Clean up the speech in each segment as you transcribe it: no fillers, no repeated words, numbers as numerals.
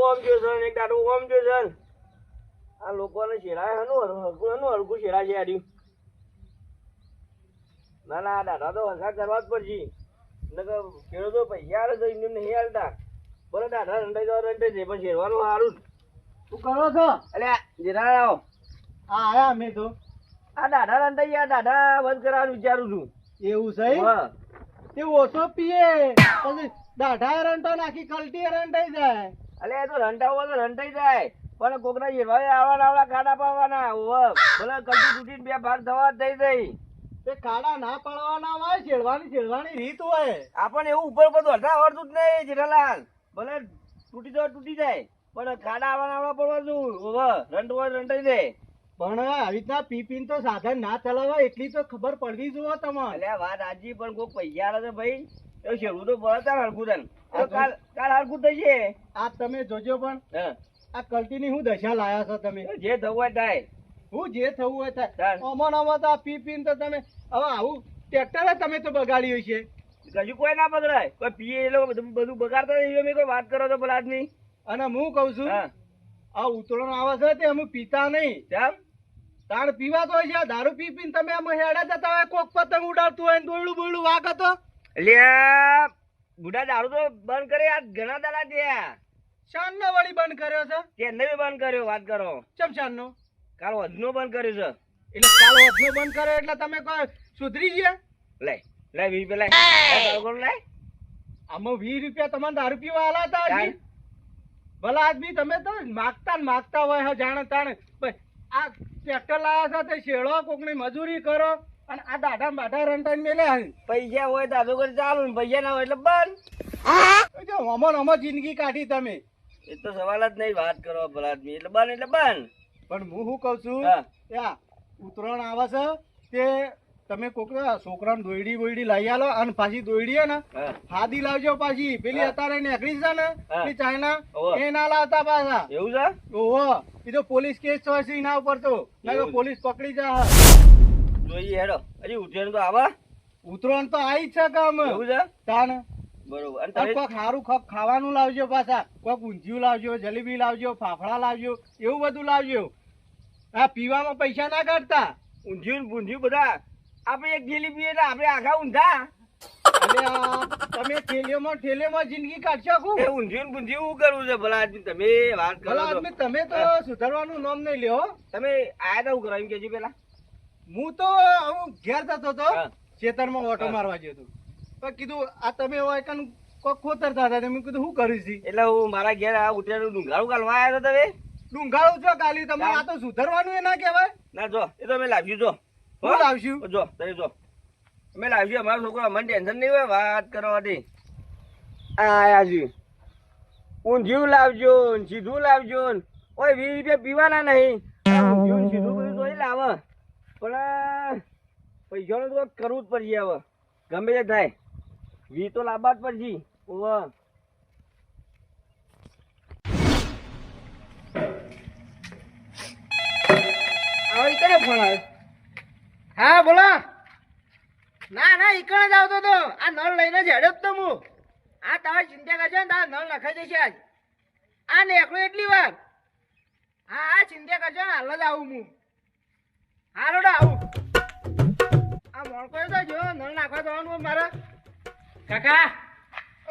ઓમ જોયો છે એક દાડો ઓમ જોયો છે આ લોકોને શેરાય હરકું શેરા છે આડ્યું ના ના દાદા તો વરસાદ કરવા જ પડશે ખેડૂતો પૈસા આવે તો એમને નહીં હાલતા બોલો દાદા રંડાઈ જવા રંડાઈ છે પણ શેરવાનું સારું શું કરો છો? એટલે જીરા આવો હા આયા અમે તો. આ દાદા રંડાઈ ગયા દાદા બંધ કરવાનું વિચારું છું. એવું છે? હા તે ઓછો પીએ પછી દાઢા રંટો નાખી કલટી રંટાઈ જાય. અલે એ તો રંટાવો તો રંટાઈ જાય પણ કોકના શેરવાય આવડા ખાડા પાવાના ભલે કલટી તૂટીને બે ભાગ થવા થઈ જાય તે ખાડા ના પડવાના હોય, છેડવાની રીત હોય. આપણને એવું ઉપર ઉપર અડધા આવડતું જ નહીં જેઠાલાલ ભલે તૂટી જાય પણ ખાડા આવડા પડવા શું રંટ હોય રંટાઈ જાય. પણ આવી રીતના પી પીને તો સાધન ના ચલાવાય એટલી તો ખબર પડવી જોવો તમારે. એટલે વાત આજી પણ કોઈ પૈસા આવે તો ભાઈ એવું શેરવું તો પડે તાર હરખું તને કાલ હરખું થઈ છે. આ તમે જોજો પણ હા આ કલટીની હું દશા લાયા છો તમે. જે થવું હોય થાય હું જે થવું હોય થાય. ચાલ. અમન તો આ પી પીને તો તમે હવે આવું ટ્રેક્ટર તમે તો બગાડ્યું છે. કશું કોઈ ના બગડાય કોઈ પીએ એ લોકો બધું બગાડતા નહીં. મેં કોઈ વાત કરો તો પેલા આદમી અને હું કઉ છું હા આ ઉતરણ આવે છે તે અમે પીતા નહીં. કેમ તાણ પીવા તો છે દારૂ પી પીને તમે આમ હેડા જતા હોય કોક પતંગ ઉડાડતું હોય દોયડું બોયડું વાગ હતો. એટલે બુઢા દારૂ તો બંધ કરે આ ઘણા દાડા થયા. શાનનો વળી બંધ કર્યો છે? તેને બી બંધ કર્યો વાત કરો. ચમ શાનનો? કાલ વધનો બંધ કર્યો છે. એટલે કાલ વધનો બંધ કર્યો એટલે તમે કોઈ સુધરી ગયા? લે 20 રૂપિયા લે આમાં 20 રૂપિયા તમારે દારૂ પીવા આલા હતા હજી? ભલા આદમી તમે તો માગતા ને માગતા હોય હા જાણે તાણે આ ટ્રેક્ટર લાયા છે તે શેડો કોકની મજૂરી કરો અને આ દાઢા બાઢા રંટાઈને મેલે. પૈસા હોય દાદો કરી ચાલુ ને પૈસા ના હોય એટલે બંધ. અમર જિંદગી કાઢી તમે. એ તો સવાલ જ નહીં વાત કરો ભલા આદમી એટલે બંધ એટલે બંધ. પણ હું શું કઉ છું હા ત્યાં ઉતરાણ આવે છે તે તમે કોક છોકરાને દોયડી બોયડી લઈ આલો અને પાછી દોયડી ને હા હાદી લાવજો પાછી પેલી અત્યારે નીકળી છે ને હા. પેલી ચાઇના ઓહો. એ ના લાવતા પાછા. એવું છે ઓહો એ તો પોલીસ કેસ છે એના ઉપર તો ના તો એવું. પોલીસ પકડી જા. જોઈએ હેડો હજી ઉઠ્યા તો આવા ઉતરાણ તો આવી જ છે કામ એવું છે તાને. બરોબર. અને અને તમે કોક સારું ખાવાનું લાવજો પાછા કોક ઊંધિયું લાવજો જલેબી લાવજો ફાફડા લાવજો એવું બધું લાવજો. આ પીવામાં પૈસા ના કાઢતા. ઊંધિયું ને બૂંધિયું બધા આપણે એક થેલી પીએ એટલે આપણે આખા ઊંધા. અને આ તમે ઠેલેમાં જિંદગી કાઢશો કુ? એ ઊંધિયું ને બૂંધિયું શું કરવું છે ભલા આદમી તમે વાત કરો ભલા છો. આદમી તમે તો સુધારવાનું નામ નહીં લ્યો. તમે આયા તા શું કરવા એમ કેજો પેલા. હું તો હું ઘેર જતો હતો હા. ખેતરમાં ઓટો હા. મારવા ગયો હતો પણ કીધું આ તમે હોય કાન કોક ખોતરતા હતા મેં કીધું શું કર્યું છે? એટલે હું મારા ઘેર આ ઉઠ્યાનું ડુંગાળું કાલવા આવ્યા હતા તમે. ડુંગાળું છો ગાલી તમે આ તો સુધારવાનું એ ના કહેવાય. ના જો એ તો અમે લાવ્યું જો શું લાવશું? જો તમે જો અમે લાવ્યું અમારો છોકરો અમને ટેન્શન નહીં હોય વાત કરવાથી. આયા છે ઊંધિયું લાવજો ને સીધું લાવજો ને ઓય 20 રૂપિયા પીવાના નહીં. આ ઊંધિયું ને સીધું બધું તો લાવે પણ પૈસાનું તો કરવું જ પડશે હવે ગમે તે થાય 20 તો લાવવા જ પડશે. ઓહ હવે કને ફોન આવ્યો? હા બોલો. ના ના ઈકણ જ આવતો તો આ નળ લઈને જ હેડ્યો જ તો હું. આ તમે ચિંતા કરજો ને તારા નળ નખાઈ જશે આજ. આ નેકળું એટલી વાર. હા હા ચિંતા કરજો ને હાલ જ આવું હું. હા રોડા આવું. આ મોણકો તો જો નળ નાખવા જવાનું મારે. કાકા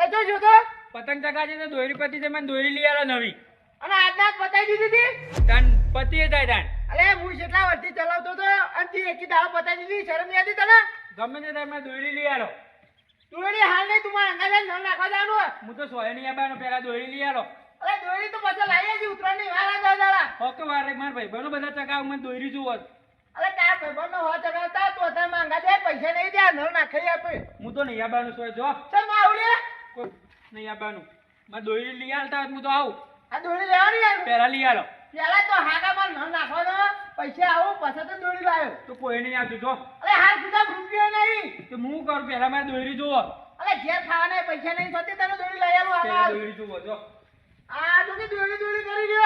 એ તો જો તો પતંગ ચગાજે તો દોરી પતી મને દોરી લઈ આલો નવી. અને આજના જ બતાવી દીધી હતી. તાન પતી જાય તાન અરે હું કેટલા વર્ષથી ચલાવતો હતો અને તે એકી દાડા બતાવી દીધી. શરમ નહીં આવતી તને? ગમે તે ટાઈમે દોરી લઈ આલો. તું એની હાલ નહીં તું મારા અંગાજે નળ નાખવા જવાનું હોય. હું તો સોય નહીં આવવાનો પેલા દોરી લઈ આલો. અરે દોરી તો પછી લાવીએ છીએ ઉતરાણની વાર આ દાડા. ઓકે વારે માર ભાઈ બનો બધા ચગાવ મને દોરી જુઓ. અરે તારા ભાઈબંધનો હોવા ચગાવતા તું અત્યારે માંગા દે પૈસા નહીં દે નળ નાખાઈ આપે. હું તો નહીં આવવાનું સોય જો ચલ માવડે કોઈ નહીં આવવાનું. મારે દોરી લઈ આલતા હોય તો હું તો આવું. આ દોરી લેવાની યાર. પેલા લઈ આલો પેલા તો હાગામાં નળ નાખવાનો પૈસા આવો પછી તો દોરી લાવ્યો. તો કોઈ નહીં આવતું જો અરે હાલ સુધા રૂપિયો નહીં. તો હું કરું પેલા મારે દોરી જુઓ. અરે ઘેર ખાવાના પૈસા નહીં થતી તને દોરી લઈ આવું પેલા હાલ. દોરી જુઓ જો આ તો કે દોરી કરી દે.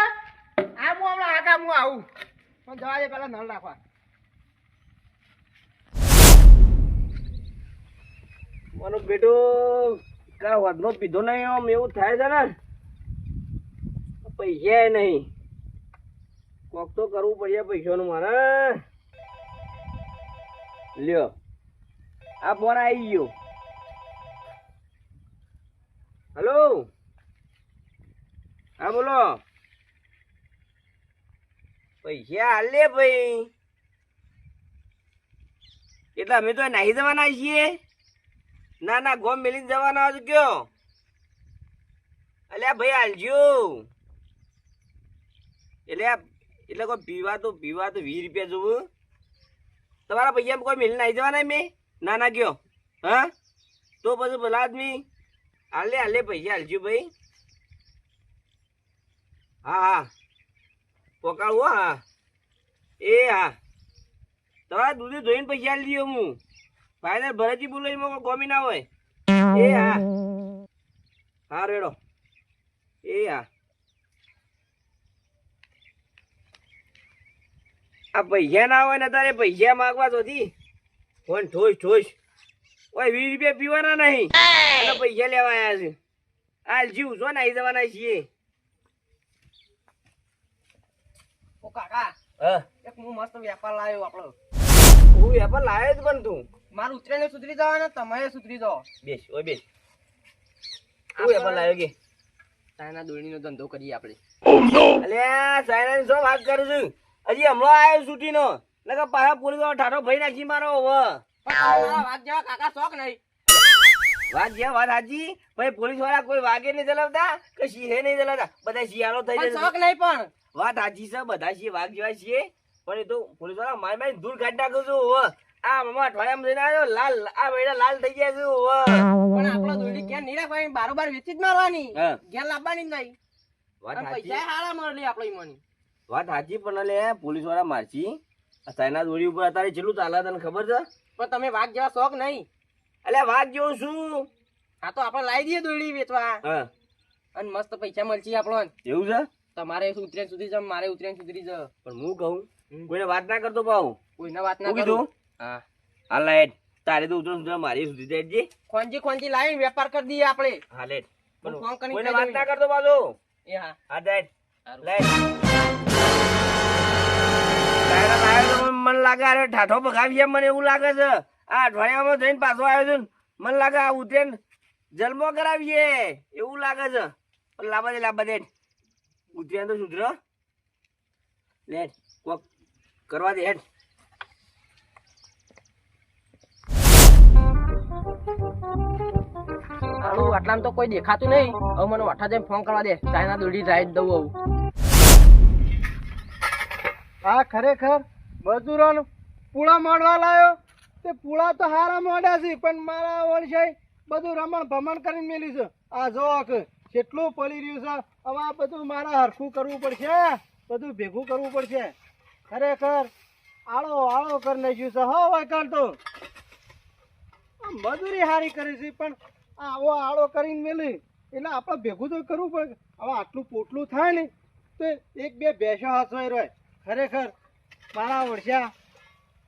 આ હું હમણાં હાગા હું આવું પણ જવા દે પેલા નળ નાખવા. મારો બેટો કા વધનો પીધો નહીં આમ એવું થાય છે ને પૈસા નહીં, કોક તો કરવું પડશે પૈસાનું મારે. લ્યો આ ફોન આવી ગયો. હલો, હા બોલો. પૈસા હાલ લે ભાઈ, એટલે અમે તો નાહી જવાના છીએ. ના ના, ગોમ મેલીને જવાના હતો કયો? અલ્યા ભાઈ હાલજો. એટલે કોઈ પીવા તો 20 રૂપિયા જોવું. તમારા પૈસા કોઈ મેલીને આવી જવાના મેં? ના ના કયો? હા તો પછી ભલા આદમી હાલે પૈસા હાલજો ભાઈ. હા હા પકાડું. હા એ હા, તમારા દૂધે ધોઈને પૈસા હાલી દઉં હું. ફાઈનલ ભરતજી બોલો, એમાં કોઈ કોમી ના હોય. એ હા હા રેડો. એ હા, આ પૈસા ના હોય ને તારે પૈસા માગવા તો ફોન ઠોસ. ઓય 20 રૂપિયા પીવાના નહીં અને પૈસા લેવા આવ્યા છે. હાલ જીવ છો ને આવી જવાના છીએ. ઓ કાકા, હા, એક હું મસ્ત વેપાર લાવ્યો આપણો. હું વેપાર લાવ્યો જ પણ તું. મારું ઉતરેને સુધરી જવાના, તમે સુધરી જાઓ. બેસ ઓય બેસ. હું વેપાર લાવ્યો કે ચાઇના દોરડીનો ધંધો કરીએ આપણે. અલ્યા સાયનાની શું વાત કરું છું? હજી હમણાં આવ્યો છૂટીનો. નકર પાછા પોલીસ વાળો ઠાઠો ભરી નાખી મારો હવે. વાત જેવા કાકા શોખ નહીં. વાત હાજી. ભાઈ પોલીસ વાળા કોઈ વાગે નહીં ચલાવતા કે સિંહે નહીં ચલાવતા, બધા શિયાળો થઈ પણ જાય. શોખ નહીં પણ વાત હાજી છે, બધા છીએ વાઘ જેવા છીએ. પણ એ તો પોલીસ વાળા મારી દૂર કાઢી નાખું છું હવે. આ મમ્મા અઠવાડિયામાં જઈને આવ્યો લાલ, આ વેડા લાલ થઈ ગયા છે હવે. પણ આપણો દોરડી ક્યાં નહીં રાખવાની, બારોબાર વેચી જ મારવાની. હા. ઘેર લાવવાની જ નહીં. વાત અને હાચી. પૈસા હારા મળે આપણે ઈમાંની. વાત સાચી, પણ લે પોલીસ વાળા મારશી. આ ચાઇના દોરી ઉપર અત્યારે કેટલું ચાલે તને ખબર છે? પણ તમે વાઘ જેવા શોખ નહીં. અલ્યા વાત જેવું શું? હા તો આપણે લાવી દઈએ દોરડી વેચવા હા અને મસ્ત પૈસા મળશે આપણો. એવું છે. તમારે ઉતરેન સુધી જાવ, મારે ઉતરેન સુધરી જાવ. પણ હું કહું કોઈને વાત ના કરતો પાઉ. કોઈને વાત ના શું કીધું? કરું. હા હા લાઈટ તારે તો ઉતરો સુધરા મારી સુધી જાય છે. ખોંજી લાવીને વેપાર કરી દઈએ આપણે. હા લેટ હું ફોન કરીને કોઈને કહી વાત દઉં. ના કરતો પાછો. એ હા હા લાઈટ સારું. લાઈટ તારા લાવ્યો તો મને લાગે અરે ઠાઠો ભગાવી એમ મને એવું લાગે છે. આ અઠવાડિયામાં જઈને પાછો આવ્યો છું ને, મને લાગે આ ઉતરેન જન્મો કરાવીએ એવું લાગે છે. પણ લાંબા દે ઉતરેન તો સુધરો લેટ કોક કરવા દે હેડ. આટલામાં તો કોઈ દેખાતું નહીં. હવે મને વાઠા જઈને ફોન કરવા દે, ચાઇના દોરડી જાય જ દઉં આવું. આ ખરેખર મજૂરોને પૂળા માંડવા લાયો. તે પૂળા તો હારા માંડ્યા છે, પણ મારા વણસાઈ બધું રમણ ભમણ કરીને મેલ્યું છે. આ જો કેટલું પડી રહ્યું છે. હવે આ બધું મારે હરખું કરવું પડશે, બધું ભેગું કરવું પડશે. ખરેખર આળો કરી નાખ્યું છે. હો વાયકાણ તો મજૂરી સારી કરી છે, પણ આવો આળો કરીને મેલી એટલે આપણે ભેગું તો કરવું પડે. હવે આટલું પોટલું થાય ને તો એક બે ભેંસો હાથવાઈ રહે. ખરેખર મારા વર્ષા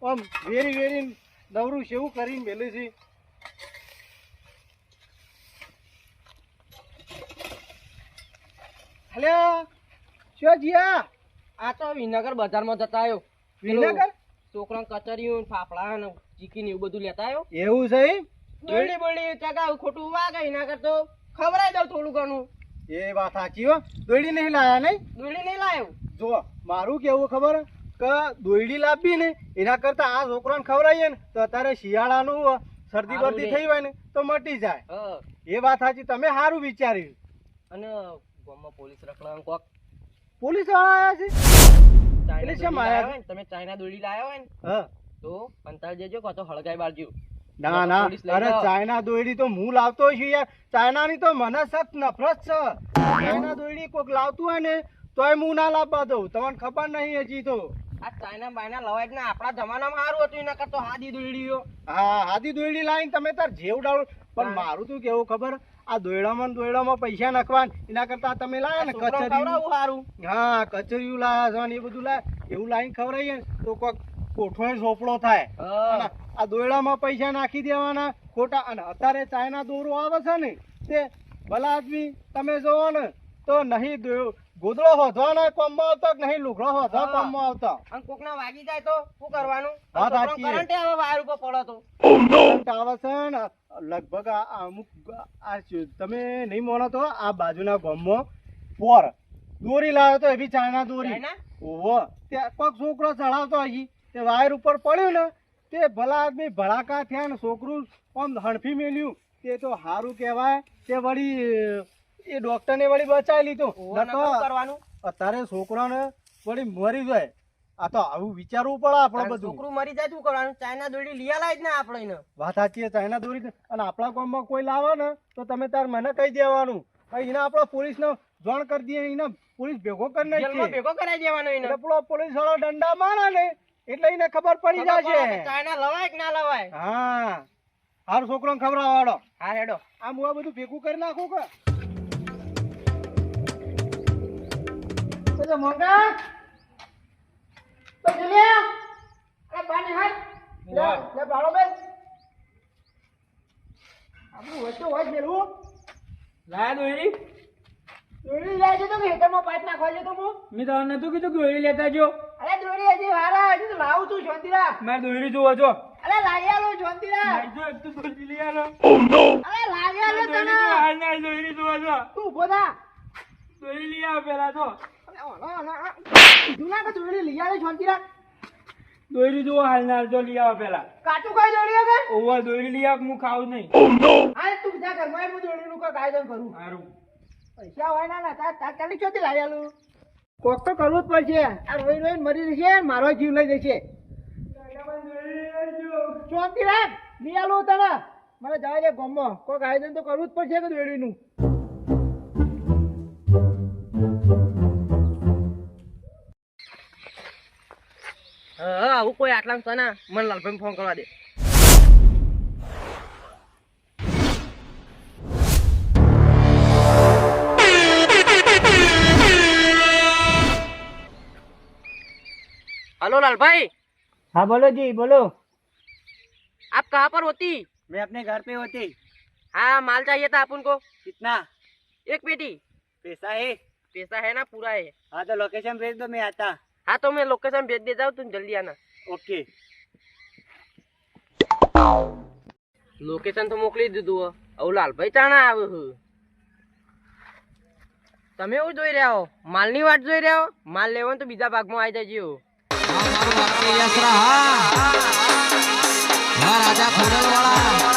આમ વેરી નવરું સેવું કરીને મેલું છે. હલે શું જીયા? આ તો વિનગર બજારમાં જતા આવ્યો. વિનગર? છોકરાને કચરિયું ફાફડા ને ચીકી એવું બધું લેતા આવ્યો. એવું છે એમ? દોરડી બોરડી ચગાવ ખોટું વાગે એના કર તો ખવડાવી દઉં થોડું ઘણું. એ વાત સાચી હો. દોયડી નહીં લાયા નહીં? દોરડી નહીં લાવ્યો. જો મારું કેવું ખબર કે દોયડી લાવવી ને એના કરતા આ છોકરાને ખવડાવીએ ને તો અત્યારે શિયાળાનું શરદી બરદી થઈ હોય ને તો મટી જાય. હા એ વાત સાચી, તમે સારું વિચાર્યું. અને ગામમાં પોલીસ રખડાવાનું કોક પોલીસ વાળા આવ્યા છે? ચાઇના એટલે શેમ દોરડી આયા લાવ્યા હોય ને, તમે ચાઇના દોરડી લાવ્યા હોય ને હા. તો અંતર જેજો કાં તો હળગાઈ બાળજો. ના પોલીસ લઈ અરે જાઓ. ચાઇના દોયડી તો હું લાવતો છું યાર. ચાઇનાની તો મને સખ્ત નફરત છે. ચાઇના દોયડી કોઈક લાવતું હોય ને તોય હું ના લાવવા દઉં. તમને ખબર નહીં હજી તો. આ ચાઇના બાયના લવાય જ ના. આપણા જમાનામાં સારું હતું એના કરતો હાદી દોરડીઓ. હા હાથી દોયડી લાવીને તમે તાર જેવ ડાળો. પણ મારું તો કેવું ખબર, આ દોયડામાં પૈસા નાખવા એના કરતા તમે લાયા ને છોકરાઓને કચરિયું. ખવડાવવું સારું. હા કચરિયું લાયા છે ને એ બધું લાયા. એવું લાવીને ખવડાવીએ ને તો કોઈક કોઠો સોપડો થાય. અને આ દોયડામાં પૈસા નાખી દેવાના ખોટા. અને અત્યારે ચાઇના દોરો આવે છે ને તે ભલા આદમી તમે જોવો ને તો નહીં ગોદડો હોધવાના કામમાં આવતો કે નહીં લુગડો હોધવા કામમાં આવતો. અને કોકના વાગી જાય તો શું કરવાનું? વાત સાચી છે. કરંટ આવે વાયર ઉપર પડો તો. કરંટ આવે છે ને લગભગ આ અમુક તમે નહીં માનો તો આ બાજુના ગામમાં પોર દોરી લાવ્યો તો એવી ચાઇના દોરી. ચાઇના? ઓહો ત્યાં કોઈક છોકરો ચડાવતો હજી તે વાયર ઉપર પડ્યું ને તે ભલા આદમી ભડાકા થયા ને છોકરું આમ હણફી મેલ્યું તે તો સારું કહેવાય તે વળી એ ડોક્ટરને વળી બચાવી લીધું. ઓહો, ને નતો શું કરવાનું? અત્યારે છોકરાને વળી મરી જાય. આ તો આવું વિચારવું પડે આપણે બધું. છોકરું મરી જાય શું કરવાનું? ચાઇના દોરી લઈ આલાય જ ને આપણે એને. વાત સાચી છે ચાઇના દોરી અને આપણા ગામમાં કોઈ લાવે ને તો તમે તાર મને કહી દેવાનું. એને આપણે પોલીસને જાણ કરી દઈએ એને પોલીસ ભેગો કરી જેલમાં નાખીએ. ભેગો કરાઈ દેવાનો એને. એટલે પેલો પોલીસ વાળો દંડા મારે ને એટલે એને ખબર પડી ખબર પડે કે જશે. ચાઇના લવાય કે ના લવાય. હા હાર છોકરાને ખવડાવવાળો. હા હેડો. આમ હું આ બધું ભેગું કરી નાખું કે તો મોંઘા તો જલે આ પાણી હાલ લે બાળો બેન આપણું વચ્ચે હોય મેલું લાયા દોરી દોરી લાય છે તો ખેતરમાં પાઇપ નાખવા છે તો હું. મેં તો નતું કીધું કે દોરી લેતા જો. અરે દોરી હજી હારા હજી તો લાવું છું શાંતિરા. મારે દોરી જોવો છો. અરે લાવી આલો શાંતિરા. મારે જો એક તો દોરી લઈ આલો. અરે લાવી આલો દોરી તને. જો, હાલ ના દોરી જોવો છો. તું ઉભો થા. દોરી લઈ આવો પેલા તો. જૂના કે દોરી લઈ આલે શાંતિરા. દોરી જોવો હાલ ના જો લઈ આવો પેલા. કાચું કઈ દોરી હવે? ઓવા દોરી લઈ આવ હું ખાવું નહીં. હા તું જા ઘરમાં હું દોરીનું કોઈ કાયદો કરું. સારું. પૈસા હોય ના તાર ચાલી ચોથી લાવી આલું. કોક તો કરવું જ પડશે. આ રોઈ રોઈને મરી જશે મારો જીવ લઈ જશે. ચોથી રાખ લઈ આલું તને. મને જવા દે ગામમાં કોઈક આયોજન તો કરવું જ પડશે કે દોડીનું. હા આવું કોઈ આટલા તને મને લાલભાઈ ફોન કરવા દે. हेलो लाल भाई. हाँ बोलो जी बोलो. आप कहाँ पर होती? मैं अपने घर पे होती. हाँ माल चाहिए था अपन को. कितना एक पेटी. पैसा है? पैसा है ना पूरा है. हाँ तो लोकेशन भेज दो मैं आता. हाँ तो मैं लोकेशन भेज देता हूँ तुम जल्दी आना. ओके. લોકેશન તો મોકલી દીધું હવે લાલભાઈ ચાણા આવે છે. તમે એવું જોઈ રહ્યા હો? માલની વાટ જોઈ રહ્યા હો? માલ લેવાનો તો બીજા ભાગમાં આવી જજો. રાજા ખોડલવાળા